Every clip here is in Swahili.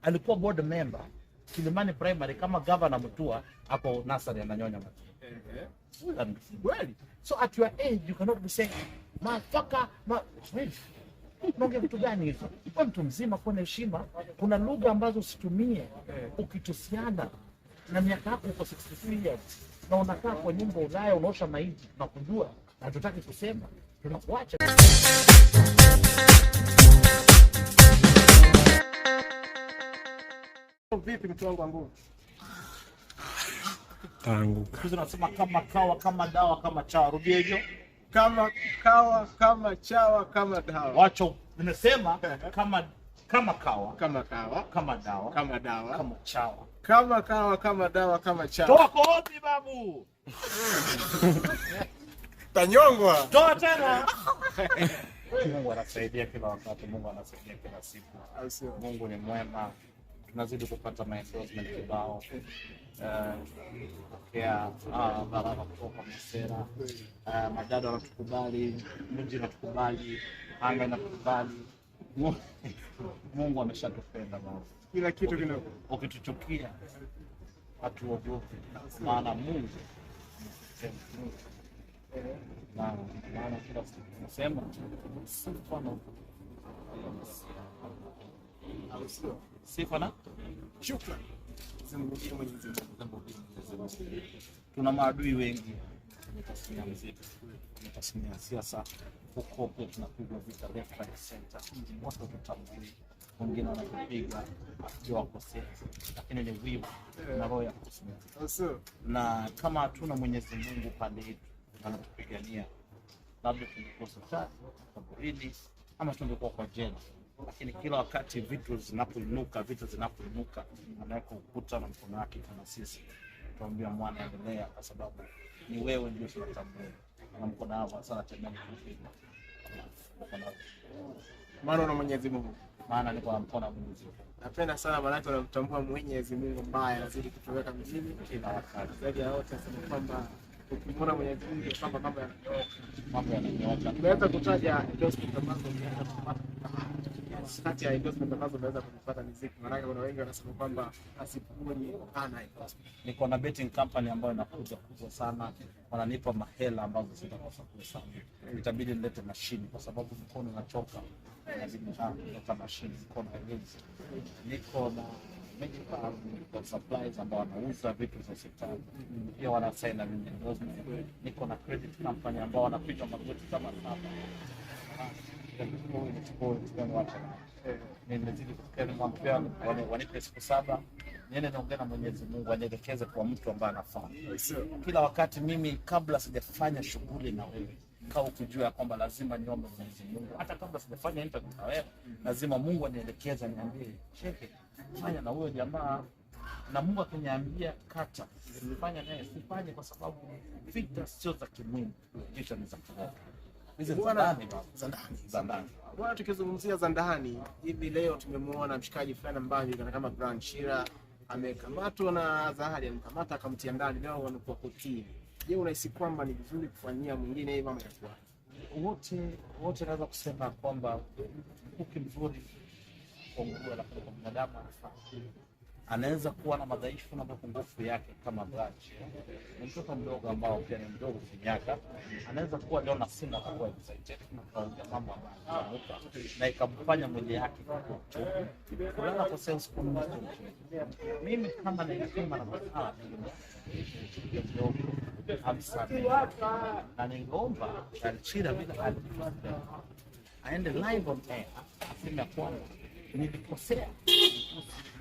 alikuwa board member Kilimani Primary kama governor Mutua hapo nursery ananyonya maziwa. Well, so at your age you cannot be saying motherfucker, unaongea vitu gani hizo? Kwa mtu mzima kwa heshima, kuna lugha ambazo usitumie ukitusiana na miaka yako uko 63 years na unakaa kwa nyumba Ulaya unaosha maiti na kujua na tutaki kusema tunakuacha. Vipi mtu wangu wangu? Sisi tunasema kama kawa, kama dawa, kama chawa. Rudia hivyo. Kama kawa, kama chawa, kama dawa. Wacho nimesema kama kawa, kama kawa, kama dawa, kama dawa, kama chawa. Kama kawa, kama dawa, kama chawa. Toa kodi babu. Tanyongwa. Toa tena. Mungu anasaidia kila wakati, Mungu anasaidia kila siku. Mungu ni mwema. Tunazidi kupata endorsement kibao. Baraka kutoka Msera. Madada wanatukubali, mji unatukubali, anga inatukubali. Mungu ameshatupenda baba. Kila kitu kina ukituchukia hatuogopi, maana Mungu maana kila siku tunasema sifa na shukrani. Tuna maadui wengi kwenye muziki, kwenye siasa, huko pia tunapigwa vita left right center. Watu tutambui, wengine wanapiga akiwa kosea, lakini ni wivu na roho ya kusimama. Na kama hatuna Mwenyezi Mungu pande yetu anatupigania, labda tungekosa chaji kaburini ama tungekuwa kwa jela. Lakini kila wakati vitu zinapoinuka anaweka ukuta na mkono wake kama sisi. Tuambia mwana endelea, kwa sababu ni wewe ndio tunatambua. Na mkono wako sana tena kupiga. Maana una Mwenyezi Mungu. Maana niko na mkono wa Mwenyezi Mungu. Napenda sana maana tunamtambua Mwenyezi Mungu mbaya anazidi kutuweka mjini kila wakati. Zaidi ya yote nasema kwamba ukimwona Mwenyezi Mungu kwamba mambo yananyooka. Tunaweza kutaja endorsement ambazo kati ya endorsement ambazo unaweza kupata muziki. Maana kuna wengi wanasema kwamba Cassypool hana endorsement. Niko na betting company ambayo inakuja kubwa sana, wananipa mahela ambazo sitakosa kuhesabu. Itabidi nilete mashine kwa sababu mkono unachoka. Inabidi nilete mashine mkono haiwezi. Niko na medical supplies ambao wanauza vitu za hospitali. Pia wanasign na mimi endorsement. Niko na credit company ambao wanapiga magoti kama hapa. Nimezidi kukeni mwampea wanipe siku 7 niende naongea na Mwenyezi Mungu anielekeze kwa mtu ambaye anafaa. Kila wakati mimi kabla sijafanya shughuli na wewe kaa ukijua kwamba lazima niombe Mwenyezi Mungu. Hata kabla sijafanya interview na wewe lazima Mungu anielekeze, aniambie cheke fanya na huyo jamaa, na Mungu akiniambia kata nifanye naye sifanye, kwa sababu vita sio za kimwili, vita ni za kiroho. Hizi za ndani. Bwana, tukizungumzia za ndani, hivi leo tumemwona mshikaji fulani ambaye kama Branchira amekamatwa na Zahari amkamata akamtia ndani, leo wanakuwa kotini. Je, unahisi kwamba ni vizuri kufanyia mwingine hivi ama itakuwa? Wote naweza kusema kwamba mkuki mzuri kwa nguvu la binadamu anaweza kuwa na madhaifu na mapungufu yake. Kama Branchira ni mtoto mdogo ambao pia ni mdogo kinyaka, anaweza kuwa leo na simu kwa excited na kaongea mambo ambayo na ikamfanya mwili yake kulala kwa sense kwa mimi kama nikisema na masuala ndio na ningeomba Branchira bila alifanya aende live on air aseme kwamba nilikosea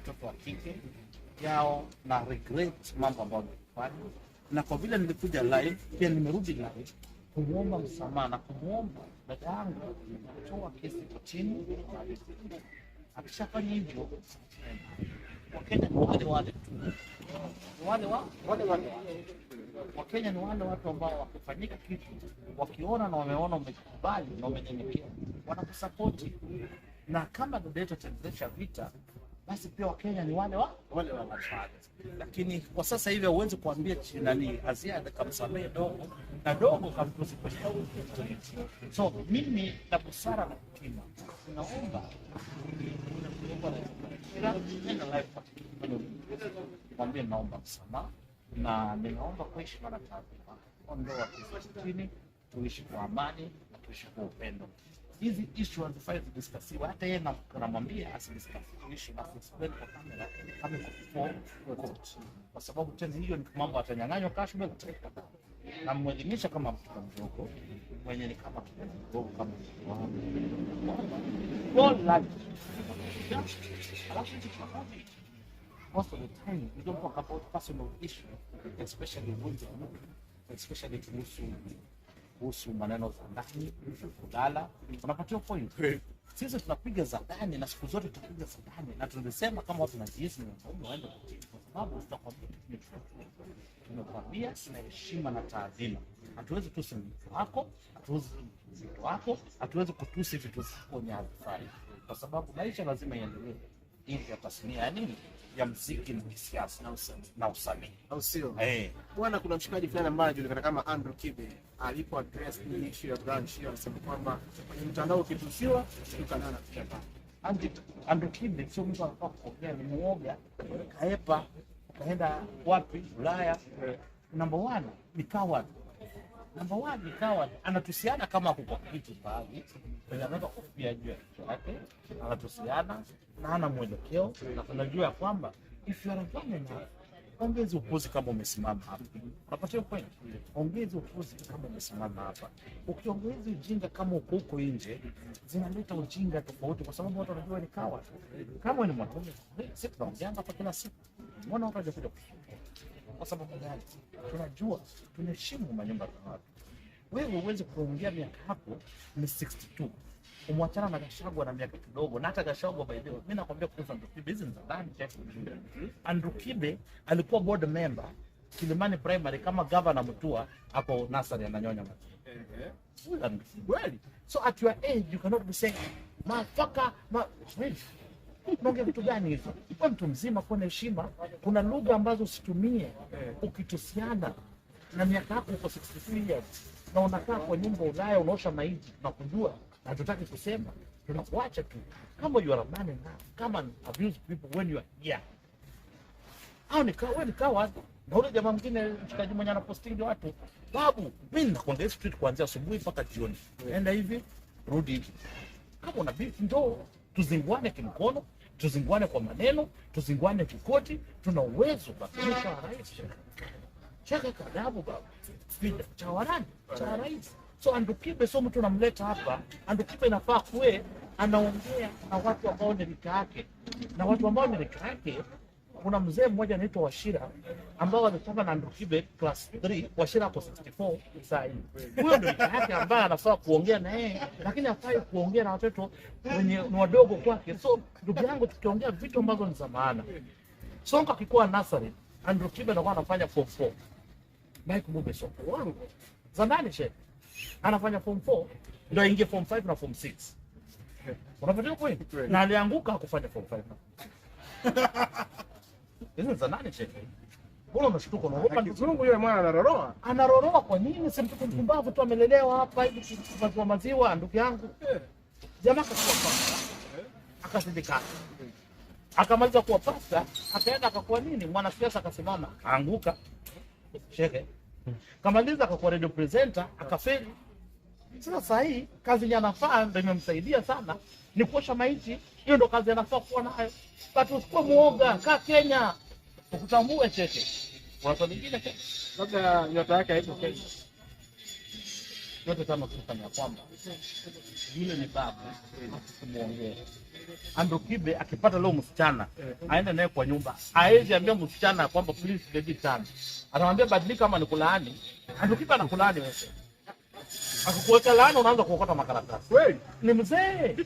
mtoto wa kike yao na regret mambo ambayo nilifanya, na kwa vile nilikuja live pia nimerudi live kumuomba msamaha na kumuomba dada yangu kutoa kesi kotini. Akishafanya hivyo Wakenya ni wale tu, wale Wakenya ni wale watu ambao wakifanyika kitu wakiona na wameona umekubali na umenyenyekea wanakusupport. Na kama dada yetu ataendesha vita basi pia Wakenya ni wale wanafanya. Lakini kwa sasa hivi huwezi kuambia nani Aziada kamsamehe dogo na dogo kamtusikosha. So mimi na busara na hekima naomba mwambie naomba msamaha na ninaomba kuishi mara tatu. Ondoa kifitini, tuishi kwa amani na tuishi kwa upendo. Hizi issue hazifai kudiscussiwa, hata yeye namwambia asidiscuss issue na explain kwa kamera kama kwa court, kwa sababu tena hiyo ni mambo atanyang'anywa cash back na mwelimisha kama mtoto mdogo mwenye ni kama mdogo kama all life. Most of the time we don't talk about personal issue, especially kuhusu maneno za ndani, kulala. Unapatiwa point. Sisi tunapiga za ndani na siku zote tunapiga za ndani na tunasema kama watu wanajihisi ni wanaume waende kutini, kwa sababu tutakwambia tumekwambia na heshima na taadhima. Hatuwezi tusi mtu wako, hatuwezi mtu wako, hatuwezi kutusi vitu zako ni havifai, kwa sababu maisha lazima iendelee. Hivi ya tasnia ya nini? Ya muziki na kisiasa na usanii. Au sio? Bwana, kuna mshikaji fulani ambaye anajulikana kama Andrew Kibe alipo address ni issue ya branch hiyo, anasema kwamba kwenye mtandao ukitusiwa tukana na kuchapa. Andrew Kibe sio mtu anafaa kuongea, ni muoga kaepa kaenda wapi Ulaya. Number 1 ni coward. Anatusiana kama kwa kitu pale. Anaweza kufia juu yake. Anatusiana na hana mwelekeo, na tunajua kwamba if you are a woman, ongeza upuzi kama umesimama hapa. Unapata point. Ongeza upuzi kama umesimama hapa. Ukiongeza ujinga kama uko huko nje, zinaleta ujinga tofauti, kwa sababu watu wanajua ni kawa. Kama ni mwanaume, sisi tunaongea hapa kila siku. Mbona watu hawajakuja kushukuru? Kwa sababu gani? Tunajua, tunaheshimu manyumba za watu. Wewe uweze kuongea miaka hapo ni 62. Umwachana na Gachagua na miaka kidogo, na hata Gachagua by the way, mimi nakwambia kuhusu Andrew Kibe, hizi ni za ndani check. Andrew Kibe alikuwa board member Kilimani Primary kama governor Mutua hapo Nasari ananyonya maji. Really? So at your age you cannot be saying motherfucker, unaongea vitu gani hizo? Kwa mtu mzima kwa heshima, kuna lugha ambazo usitumie ukitusiana na miaka yako uko 63 years na unakaa kwa nyumba Ulaya unaosha maiti na kujua na tutaki kusema, tunakuacha tu. Kama you are a man now, come and abuse people when you are here. Au ni kawa na ule jamaa mwingine mshikaji mwenye anapostingi watu, babu mimi nakwenda street kuanzia asubuhi mpaka jioni, enda hivi rudi hivi. Kama una beef njoo tuzinguane kimkono, tuzinguane kwa maneno, tuzinguane kikoti. Tuna uwezo kuhakikisha rais cheka kadabu baba spida cha rais. So Andrew Kibe sio mtu namleta hapa. Andrew Kibe inafaa kuwe anaongea na watu ambao ni rika yake, na watu ambao ni rika yake. Kuna mzee mmoja anaitwa Washira ambao alisoma na Andrew Kibe class 3. Washira hapo 64 sasa hivi. Huyo ndio rika yake ambaye anafaa kuongea na yeye, lakini hafai kuongea na watoto wenye ni wadogo kwake. So ndugu yangu, tukiongea vitu ambazo ni za maana, Songa kikuwa Nasari, Andrew Kibe anakuwa anafanya form 4. Mike Mube Songa wangu zamani shehe anafanya form 4 ndio aingie form 5 na form 6. Unapata point? Na alianguka kufanya form 5. Hizo za nani shehe? Mbona unashtuka na roho? Kizungu yule mwana anaroroa. Anaroroa kwa nini? Si mtoto mpumbavu tu amelelewa hapa hivi kwa maziwa ndugu yangu. Jamaa akakuwa pasta. Akasindika. Akamaliza kuwa pasta, akaenda akakuwa nini? Mwanasiasa akasimama, aanguka. Shehe. Kamaliza akakuwa radio presenter, akafeli. Sasa hii kazi ya nafaa ndio imemsaidia sana, ni kuosha maiti. Hiyo ndo kazi anafaa kuwa nayo. But usikuwa muoga, kaa Kenya. Ukutambue cheke. Watu wengine labda nyota yake haiko Kenya. Yote kama kufanya kwamba yule ni babu kumuongea. Andrew Kibe akipata leo msichana, aende naye kwa nyumba. Haezi ambia msichana kwamba please baby turn. Anamwambia badilika kama ni kulaani. Andrew Kibe anakulaani wewe. Akikuweka laana unaanza kuokota makaratasi. Kweli? Ni mzee.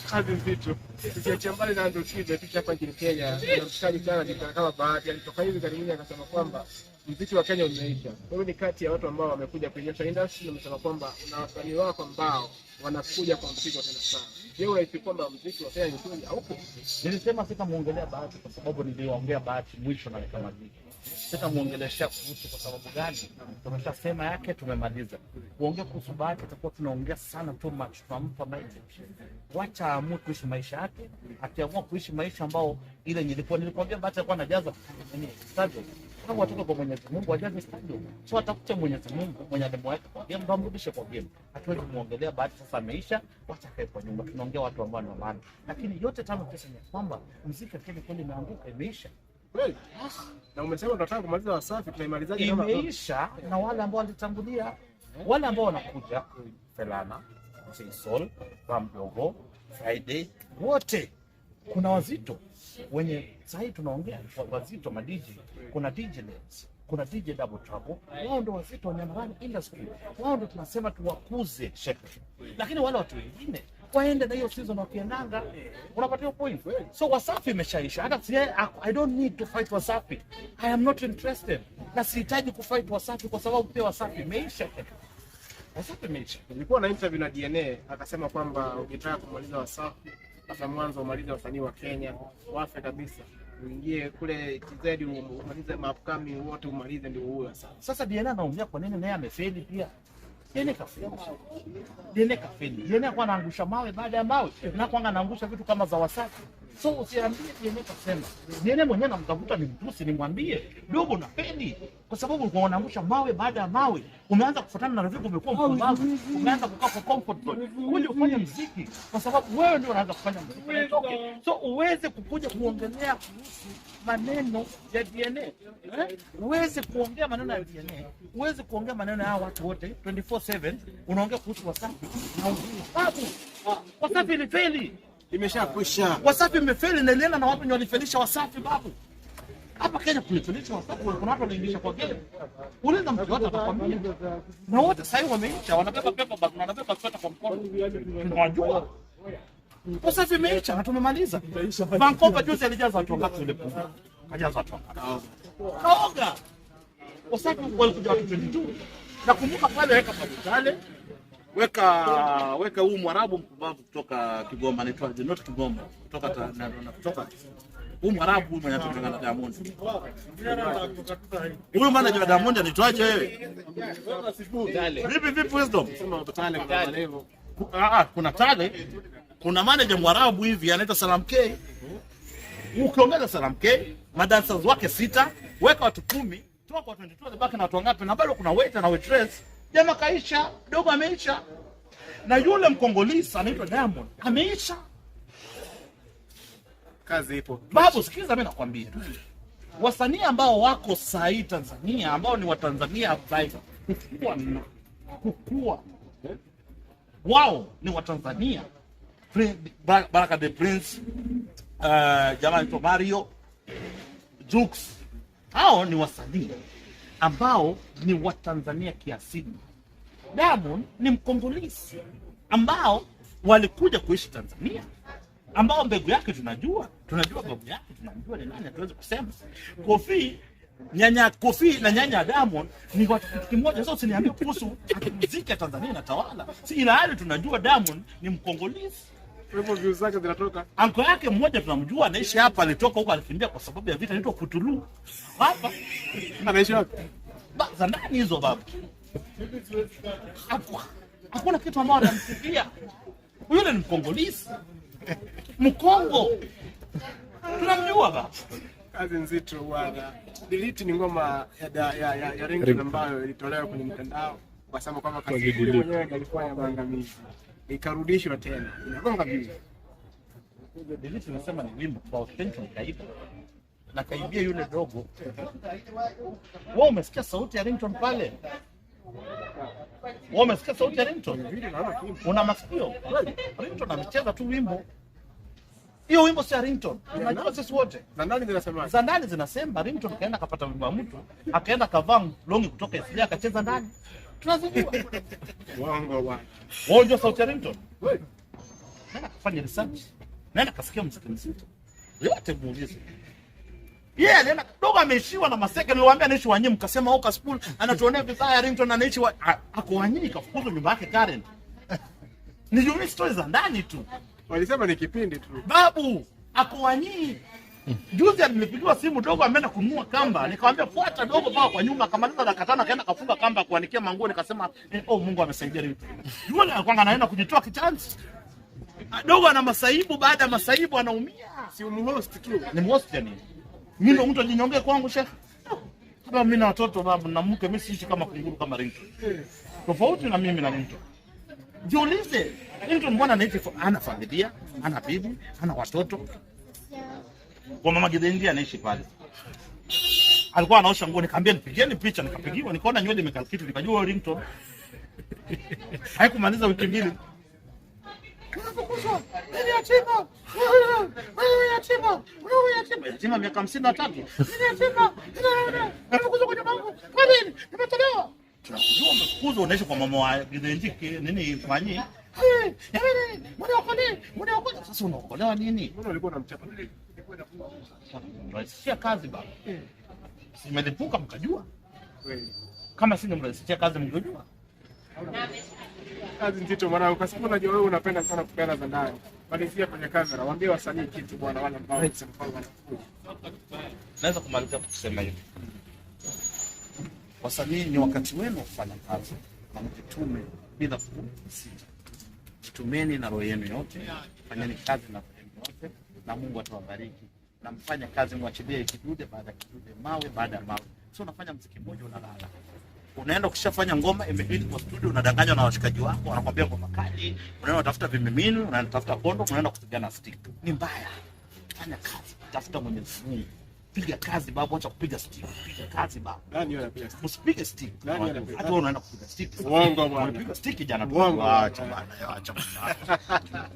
Hadi vitu. Tukiacha mbali na Andrew Kibe, tukiacha hapa nchini Kenya, kuna mshikaji sana anajulikana kama Bahati. Alitoka hivi karibuni akasema kwamba muziki wa Kenya umeisha. Wewe ni kati ya watu ambao wamekuja kwenye industry, na amesema kwamba una wasanii wako ambao wanakuja kwa mpigo tena sana. Je, unahisi kwamba muziki wa Kenya ni kweli haupo? Nilisema sitamuongelea Bahati kwa sababu niliongea Bahati mwisho na nikamaliza. Sitamuongelesha kuhusu kwa sababu gani? Tumeshasema yake, tumemaliza. Kuongea kuhusu Bahati tutakuwa tunaongea sana too much, tunampa maji. Wacha aamue kuishi maisha yake, akiamua kuishi maisha ambao ile nilikwambia Bahati alikuwa anajaza stadium. Kama watoto kwa Mwenyezi Mungu wajaze stadium. So atakuta Mwenyezi Mungu mwenye alimweka kwa game, amrudishe kwa game. Hatuwezi muongelea Bahati sasa ameisha, wacha kae kwa nyumba. Tunaongea watu ambao ni maana. Lakini yote tano pesa ni kwamba muziki Kenya kweli imeanguka, imeisha. Kweli? Na umesema tunataka kumaliza Wasafi, tunaimalizaje kama imeisha? Na wale ambao walitangulia, wale ambao wanakuja Felana, Soul, Bamdogo, Friday, wote kuna wazito wenye sahi tunaongea wazito ma DJ, kuna DJ Lens, kuna DJ Double Trouble, wao ndio wazito wenye run industry, wao ndio tunasema tuwakuze shekhe. Lakini wale watu wengine waende na hiyo season wakiendanga, unapatia point. So Wasafi imeshaisha. Hata I don't need to fight Wasafi. I am not interested. Na sihitaji kufight Wasafi kwa sababu pia Wasafi imeisha. Wasafi imeisha. Nilikuwa na interview na DNA akasema kwamba ukitaka kumaliza Wasafi hata mwanzo umalize wasanii wa Kenya wafe kabisa. Uingie kule TZ umalize mapkami wote umalize ndio huyo sasa. Sasa DNA anaumia kwa nini naye amefeli pia? DNA kafeli. DNA kwa anaangusha mawe baada ya mawe. Na kwa anaangusha vitu kama za Wasafi. So usiambie DNA kasema. DNA mwenyewe namtafuta ni mtusi, nimwambie dogo na peni. Kwa sababu ulikuwa unaangusha mawe baada ya mawe. Umeanza kufuatana na rafiki, umekuwa mpumbavu. Umeanza kukaa kwa comfort zone. Kuli ufanye muziki kwa sababu wewe ndio unaanza kufanya muziki. So uweze kukuja kuongelea kuhusu maneno ya DNA. Uweze kuongea maneno ya DNA. Uweze kuongea maneno ya watu wote 24/7. Unaongea kuhusu Wasafi. Babu, Wasafi ilifeli. Imeshakwisha. Wasafi imefeli na ilienda na watu wenye walifelisha Wasafi babu. Hapa Kenya kulifelisha Wasafi, kuna watu waliingisha kwa game. Uliza mtu yote atakwambia. Na wote sasa hivi wameisha, wanabeba paper bag, wanabeba sweta kwa mkono. Tunajua. Wasafi imeisha na tumemaliza. Vancouver juzi alijaza watu wangapi yule pumba? Kajaza watu wangapi? Kaoga. Wasafi walikuja watu 22. Nakumbuka pale weka pale. Weka huu Mwarabu mpumbavu kutoka Kigoma, anaitwa not Kigoma, kutoka huu Mwarabu mwenye anatoka na Diamond. Huyu manager wa Diamond anaitwaje wewe? Vipi Wisdom? Sema Tale kwa level. Kuna Tale, kuna manager Mwarabu hivi anaitwa Salam K. Ukiongeza Salam K, madancers wake 6, weka watu 10, toa kwa 22 baki na watu wangapi? Na bado kuna waiter na waitress. Jamaa kaisha, dogo ameisha. Na yule Mkongolisa anaitwa Diamond ameisha. Kazi ipo. Babu sikiza mimi nakwambia. Wasanii ambao wako sahi Tanzania, ambao ni wa Tanzania kukua. Wao ni wa Tanzania. Baraka the Prince, jamaa anaitwa Mario, Jux. Hao ni wasanii ambao ni wa Tanzania kiasili. Diamond ni Mkongolisi ambao walikuja kuishi Tanzania, ambao mbegu yake tunajua babu yake tunamjua ni nani, hatuwezi kusema. Kofi na nyanya Diamond ni watu kitu kimoja. Sasa usiniambie kuhusu muziki ya Tanzania na tawala. Si ila hali tunajua Diamond ni Mkongolisi. Kwa hivyo views zake zinatoka. Anko yake mmoja tunamjua anaishi hapa, alitoka huko alikimbia kwa sababu ya vita, anaitwa Kutulu. Hapa anaishi wapi? Za ndani hizo babu. Hakuna kitu ambao anamsikia. Yule ni Mkongolisi. Mkongo. Tunamjua baba. Kazi nzito bwana. Delete ni ngoma ya Ringtone ambayo ilitolewa kwenye mtandao kwa sababu kama Cassypool mwenyewe alifanya maangamizi. Ikarudishwa tena. Inagonga views. Delete nasema ni wimbo kwa Ringtone kaiba. Na kaibia yule dogo. Wewe umesikia sauti ya Ringtone pale? Wewe umesikia sauti ya Ringtone? Una masikio? Ringtone amecheza tu wimbo. Hiyo wimbo si Ringtone. Unajua sisi wote. Za ndani zinasema Ringtone kaenda kapata wimbo wa mtu, akaenda kavaa longi kutoka Islia akacheza ndani. Tunazijua. Wango bwana. Wewe unajua sauti ya Ringtone? Wewe. Nenda kufanya research. Nenda kasikia muziki mzito. Yote muulize. Nenda dogo ameishiwa na Maseke, niliwaambia anaishi Wanyima, mkasema Cassypool anatuonea vibaya. Ringtone anaishi ako Wanyima, kafukuzwa nyumba yake Karen. Ni stories za ndani tu. Walisema ni kipindi tu. Babu akowanyii. Juzi nimepigiwa simu dogo ameenda kununua kamba. Nikamwambia fuata dogo paka kwa nyuma, akamaliza dakika 5 akaenda kafunga kamba kuanikia manguo, nikasema oh Mungu amesaidia leo. Yule alikuwa anaenda kujitoa kitanzi. Dogo ana masaibu, baada ya masaibu anaumia. Si umhost tu. Ni mhost yani. Mimi ndo mtu ajinyongea kwangu shehe. Kama mimi na watoto babu na mke, mimi siishi kama kunguru kama Ringtone. Tofauti na mimi na Ringtone. Jiulize, Ringtone mbona anaishi ana familia, ana bibi, ana watoto. Kwa mama Gidendi anaishi pale. Alikuwa anaosha nguo, nikamwambia nipigieni picha, nikapigiwa, nikaona nywele imekaa kitu, nikajua Ringtone. Haikumaliza wiki mbili. Unafukuzwa. Nini yatima? Wewe yatima. Wewe yatima. Yatima miaka 53. Nini yatima? Unafukuzwa kwenye mambo. Kwa nini? Nimetolewa. Tunajua umefukuzwa, unaishi kwa mama wa Gidendi nini fanyi? Mbona sasa unaokolewa nini? Mbona ulikuwa unamchapa? Rahisishia kazi baba. Simelipuka mkajua. Kweli. Kama singemrahisishia kazi mngejua. Kazi nzito mwanangu, kwa sababu unajua wewe unapenda sana kupeana za ndani. Malizia kwenye kamera, waambie wasanii kitu bwana, wale ambao wanasema wanakuja. Naweza kumalizia kusema hivi. Wasanii ni wakati wenu kufanya kazi na mjitume bila kusita. Jitumeni na roho yenu yote, fanyeni kazi na roho yenu yote na Mungu atawabariki. Na mfanye kazi, mwachilie kidude baada ya kidude, mawe baada ya mawe. Sio unafanya muziki mmoja unalala. Unaenda ukishafanya ngoma imehit kwa studio, unadanganywa na washikaji wako, wanakuambia ngoma kali, unaenda kutafuta vimimini, unaenda kutafuta kondo, unaenda kupigana stick. Ni mbaya. Fanya kazi, tafuta Mwenyezi Mungu. Piga kazi babu, acha kupiga stick. Piga kazi babu. Nani anapiga stick? Usipige stick. Hata wewe unaenda kupiga stick. Uongo bwana. Unapiga stick jana tu. Uongo. Acha bwana, acha bwana.